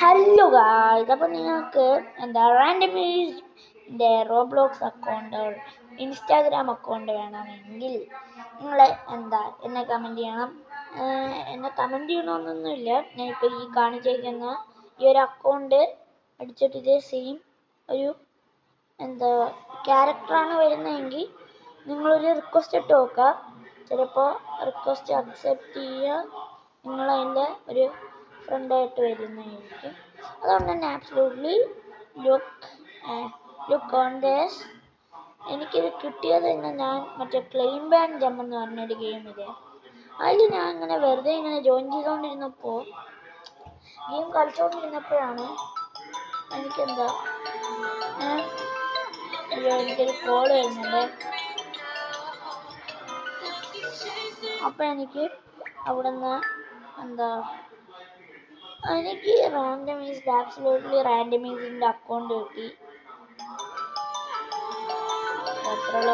Hello guys, അപ്പോൾ നിങ്ങൾക്ക് റാൻഡമീസിൻ്റെ Roblox account Instagram account വേണമെങ്കിൽ നിങ്ങൾ എന്നെ കമൻറ്റ് ചെയ്യണം. എന്നെ കമൻറ്റ് ചെയ്യണമെന്നൊന്നുമില്ല. ഞാനിപ്പോൾ ഈ കാണിച്ചേക്കുന്ന ഈ ഒരു അക്കൗണ്ട് അടിച്ചിട്ട് ഇതേ സെയിം ഒരു ക്യാരക്ടറാണ് വരുന്നതെങ്കിൽ നിങ്ങളൊരു റിക്വസ്റ്റ് ഇട്ട് നോക്കുക. ചിലപ്പോൾ റിക്വസ്റ്റ് അക്സെപ്റ്റ് ചെയ്യുക, നിങ്ങളതിൻ്റെ ഒരു ഫ്രണ്ടായിട്ട് വരുന്നതായിരിക്കും. അതുകൊണ്ട് തന്നെ ആബ്സല്യൂട്ട്ലി ലുക്ക് ഓൺ ദിസ്. എനിക്കിത് കിട്ടിയത് തന്നെ ഞാൻ മറ്റേ ക്ലെയിം ബാൻഡ് ജമ്പ് എന്ന് പറഞ്ഞൊരു ഗെയിമില്ലേ, അതിൽ ഞാൻ ഇങ്ങനെ വെറുതെ ഇങ്ങനെ ജോയിൻ ചെയ്തുകൊണ്ടിരുന്നപ്പോൾ ഗെയിം കളിച്ചുകൊണ്ടിരുന്നപ്പോഴാണ് എനിക്കൊരു കോൾ വരുന്നുണ്ട്. അപ്പോൾ എനിക്ക് അവിടെ നിന്ന് എനിക്ക് ആബ്സല്യൂട്ട്ലി റാൻഡമൈസിൻ്റെ അക്കൗണ്ട് കിട്ടി. അത്രയുള്ള